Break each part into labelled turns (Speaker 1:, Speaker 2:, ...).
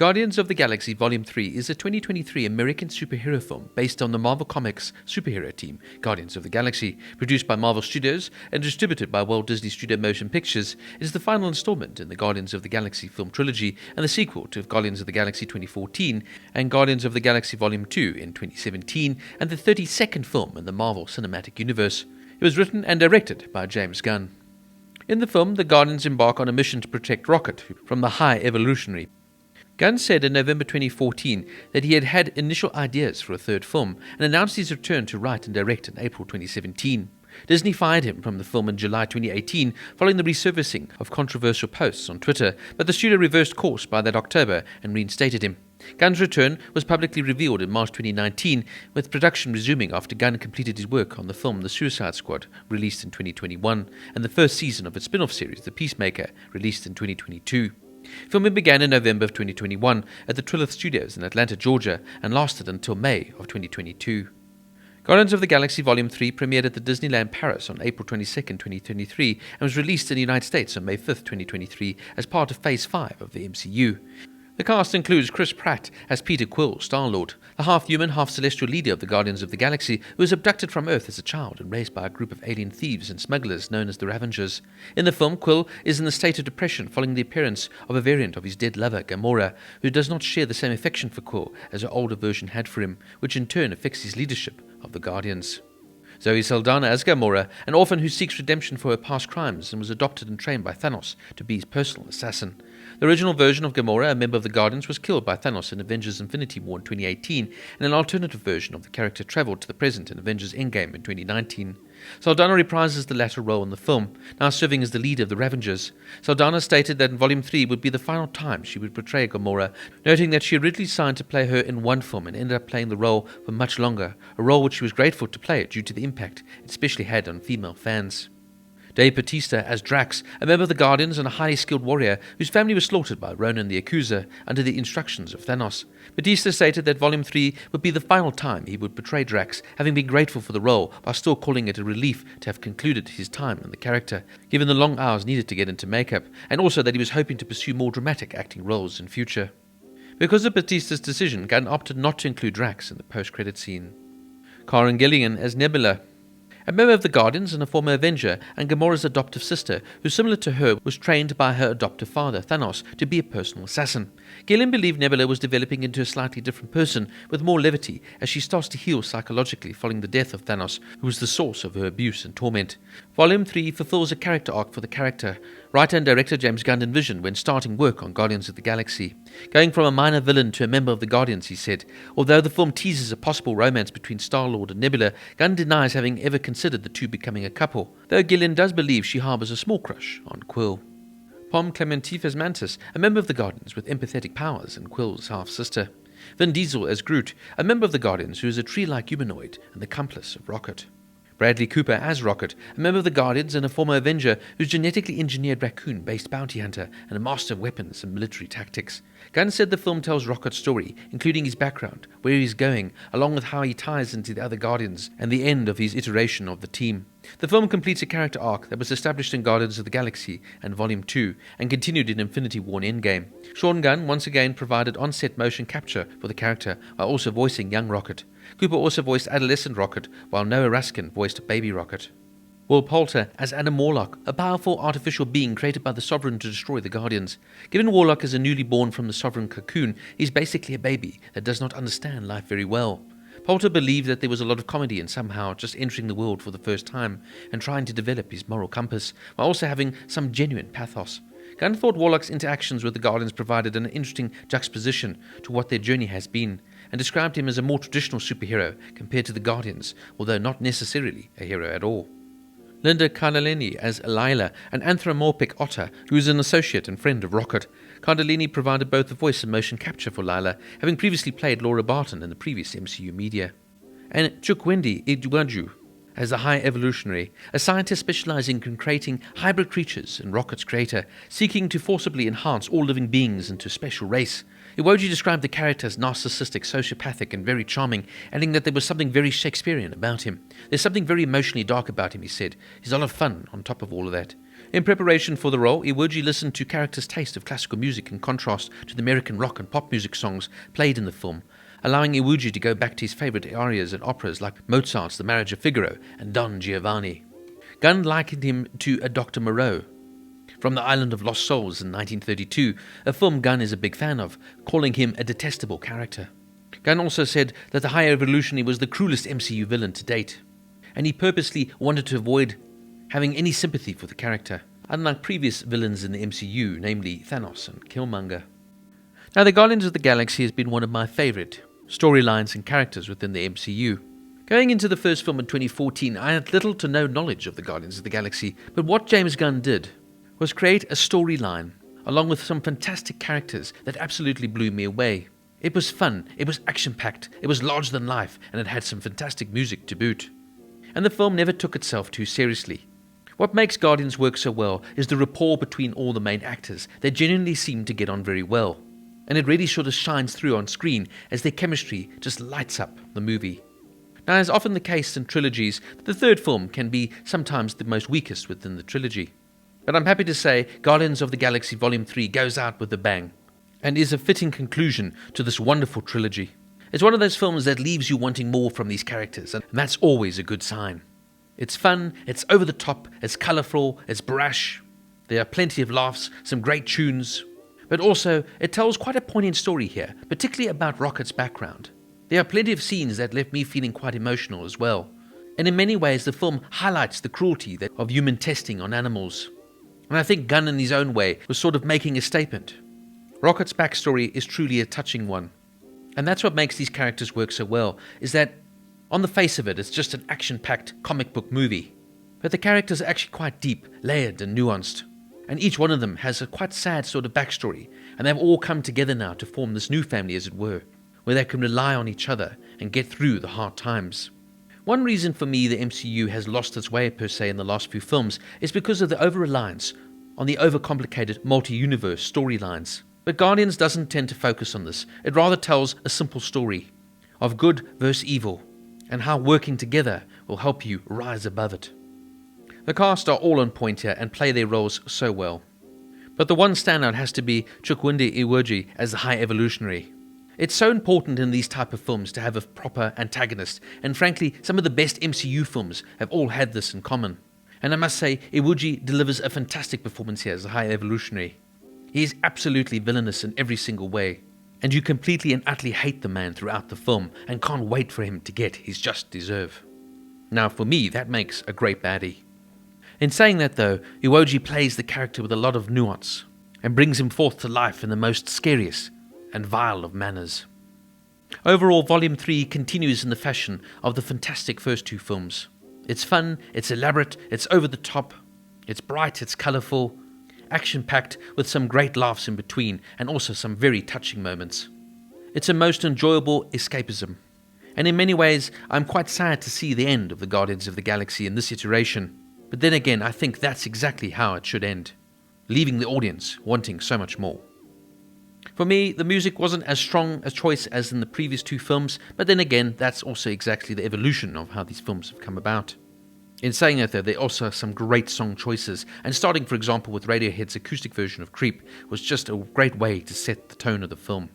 Speaker 1: Guardians of the Galaxy Volume 3 is a 2023 American superhero film based on the Marvel Comics superhero team, Guardians of the Galaxy. Produced by Marvel Studios and distributed by Walt Disney Studio Motion Pictures, it is the final installment in the Guardians of the Galaxy film trilogy and the sequel to Guardians of the Galaxy 2014 and Guardians of the Galaxy Volume 2 in 2017, and the 32nd film in the Marvel Cinematic Universe. It was written and directed by James Gunn. In the film, the Guardians embark on a mission to protect Rocket from the High Evolutionary. Gunn said in November 2014 that he had had initial ideas for a third film and announced his return to write and direct in April 2017. Disney fired him from the film in July 2018 following the resurfacing of controversial posts on Twitter, but the studio reversed course by that October and reinstated him. Gunn's return was publicly revealed in March 2019, with production resuming after Gunn completed his work on the film The Suicide Squad, released in 2021, and the first season of its spin-off series The Peacemaker, released in 2022. Filming began in November of 2021 at the Trilith Studios in Atlanta, Georgia, and lasted until May of 2022. Guardians of the Galaxy Volume 3 premiered at the Disneyland Paris on April 22, 2023, and was released in the United States on May 5, 2023, as part of Phase 5 of the MCU. The cast includes Chris Pratt as Peter Quill, Star-Lord, the half-human, half-celestial leader of the Guardians of the Galaxy, who was abducted from Earth as a child and raised by a group of alien thieves and smugglers known as the Ravengers. In the film, Quill is in a state of depression following the appearance of a variant of his dead lover, Gamora, who does not share the same affection for Quill as her older version had for him, which in turn affects his leadership of the Guardians. Zoe Saldaña as Gamora, an orphan who seeks redemption for her past crimes and was adopted and trained by Thanos to be his personal assassin. The original version of Gamora, a member of the Guardians, was killed by Thanos in Avengers Infinity War in 2018, and an alternative version of the character travelled to the present in Avengers Endgame in 2019. Saldaña reprises the latter role in the film, now serving as the leader of the Ravengers. Saldaña stated that in Volume 3 would be the final time she would portray Gamora, noting that she originally signed to play her in one film and ended up playing the role for much longer, a role which she was grateful to play due to the impact it especially had on female fans. Bautista as Drax, a member of the Guardians and a highly skilled warrior whose family was slaughtered by Ronan the Accuser under the instructions of Thanos. Bautista stated that Volume 3 would be the final time he would portray Drax, having been grateful for the role while still calling it a relief to have concluded his time in the character, given the long hours needed to get into makeup, and also that he was hoping to pursue more dramatic acting roles in future. Because of Bautista's decision, Gunn opted not to include Drax in the post-credit scene. Gillan as Nebula, a member of the Guardians and a former Avenger, and Gamora's adoptive sister, who, similar to her, was trained by her adoptive father, Thanos, to be a personal assassin. Gillan believed Nebula was developing into a slightly different person, with more levity, as she starts to heal psychologically following the death of Thanos, who was the source of her abuse and torment. Volume 3 fulfills a character arc for the character writer and director James Gunn envisioned when starting work on Guardians of the Galaxy. Going from a minor villain to a member of the Guardians, he said. Although the film teases a possible romance between Star-Lord and Nebula, Gunn denies having ever considered the two becoming a couple, though Gillan does believe she harbours a small crush on Quill. Pom Klementieff as Mantis, a member of the Guardians with empathetic powers and Quill's half-sister. Vin Diesel as Groot, a member of the Guardians who is a tree-like humanoid and the accomplice of Rocket. Bradley Cooper as Rocket, a member of the Guardians and a former Avenger who's genetically engineered raccoon-based bounty hunter and a master of weapons and military tactics. Gunn said the film tells Rocket's story, including his background, where he's going, along with how he ties into the other Guardians and the end of his iteration of the team. The film completes a character arc that was established in Guardians of the Galaxy and Volume 2 and continued in Infinity War and Endgame. Sean Gunn once again provided on-set motion capture for the character while also voicing young Rocket. Cooper also voiced adolescent Rocket, while Noah Raskin voiced baby Rocket. Will Poulter as Adam Warlock, a powerful artificial being created by the Sovereign to destroy the Guardians. Given Warlock is a newly born from the Sovereign cocoon, he's basically a baby that does not understand life very well. Poulter believed that there was a lot of comedy in somehow just entering the world for the first time and trying to develop his moral compass, while also having some genuine pathos. Gunn thought Warlock's interactions with the Guardians provided an interesting juxtaposition to what their journey has been, and described him as a more traditional superhero compared to the Guardians, although not necessarily a hero at all. Linda Cardellini as Lila, an anthropomorphic otter who is an associate and friend of Rocket. Cardellini provided both the voice and motion capture for Lila, having previously played Laura Barton in the previous MCU media. And Chukwudi Iwuji as the High Evolutionary, a scientist specializing in creating hybrid creatures and Rocket's creator, seeking to forcibly enhance all living beings into a special race. Iwuji described the character as narcissistic, sociopathic, and very charming, adding that there was something very Shakespearean about him. There's something very emotionally dark about him, he said. He's a lot of fun on top of all of that. In preparation for the role, Iwuji listened to characters' taste of classical music in contrast to the American rock and pop music songs played in the film, allowing Iwuji to go back to his favourite arias and operas like Mozart's The Marriage of Figaro and Don Giovanni. Gunn likened him to a Dr. Moreau from The Island of Lost Souls in 1932, a film Gunn is a big fan of, calling him a detestable character. Gunn also said that the High Evolutionary was the cruelest MCU villain to date, and he purposely wanted to avoid having any sympathy for the character, unlike previous villains in the MCU, namely Thanos and Killmonger. Now, the Guardians of the Galaxy has been one of my favourite storylines and characters within the MCU. Going into the first film in 2014, I had little to no knowledge of the Guardians of the Galaxy, but what James Gunn did was create a storyline, along with some fantastic characters that absolutely blew me away. It was fun, it was action-packed, it was larger than life, and it had some fantastic music to boot. And the film never took itself too seriously. What makes Guardians work so well is the rapport between all the main actors. They genuinely seem to get on very well. And it really sort of shines through on screen as their chemistry just lights up the movie. Now, as often the case in trilogies, the third film can be sometimes the most weakest within the trilogy. But I'm happy to say Guardians of the Galaxy Volume 3 goes out with a bang, and is a fitting conclusion to this wonderful trilogy. It's one of those films that leaves you wanting more from these characters, and that's always a good sign. It's fun, it's over the top, it's colourful, it's brash. There are plenty of laughs, some great tunes. But also, it tells quite a poignant story here, particularly about Rocket's background. There are plenty of scenes that left me feeling quite emotional as well. And in many ways, the film highlights the cruelty of human testing on animals. And I think Gunn, in his own way, was sort of making a statement. Rocket's backstory is truly a touching one. And that's what makes these characters work so well, is that on the face of it, it's just an action-packed comic book movie. But the characters are actually quite deep, layered and nuanced. And each one of them has a quite sad sort of backstory, and they've all come together now to form this new family, as it were, where they can rely on each other and get through the hard times. One reason for me the MCU has lost its way per se in the last few films is because of the over-reliance on the overcomplicated multi-universe storylines. But Guardians doesn't tend to focus on this. It rather tells a simple story of good versus evil, and how working together will help you rise above it. The cast are all on point here and play their roles so well. But the one standout has to be Chukwudi Iwuji as the High Evolutionary. It's so important in these type of films to have a proper antagonist, and frankly, some of the best MCU films have all had this in common. And I must say, Iwuji delivers a fantastic performance here as the High Evolutionary. He is absolutely villainous in every single way, and you completely and utterly hate the man throughout the film and can't wait for him to get his just deserve. Now, for me, that makes a great baddie. In saying that, though, Iwuji plays the character with a lot of nuance and brings him forth to life in the most scariest and vile of manners. Overall, Volume 3 continues in the fashion of the fantastic first two films. It's fun, it's elaborate, it's over the top, it's bright, it's colourful, action-packed with some great laughs in between and also some very touching moments. It's a most enjoyable escapism. And in many ways, I'm quite sad to see the end of the Guardians of the Galaxy in this iteration. But then again, I think that's exactly how it should end, leaving the audience wanting so much more. For me, the music wasn't as strong a choice as in the previous two films, but then again, that's also exactly the evolution of how these films have come about. In saying that, though, there are also some great song choices, and starting, for example, with Radiohead's acoustic version of Creep was just a great way to set the tone of the film.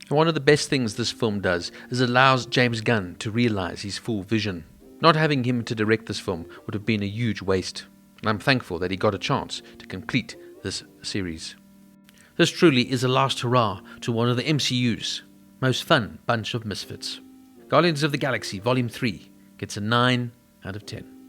Speaker 1: And one of the best things this film does is it allows James Gunn to realise his full vision. Not having him to direct this film would have been a huge waste, and I'm thankful that he got a chance to complete this series. This truly is a last hurrah to one of the MCU's most fun bunch of misfits. Guardians of the Galaxy Volume 3 gets a 9 out of 10.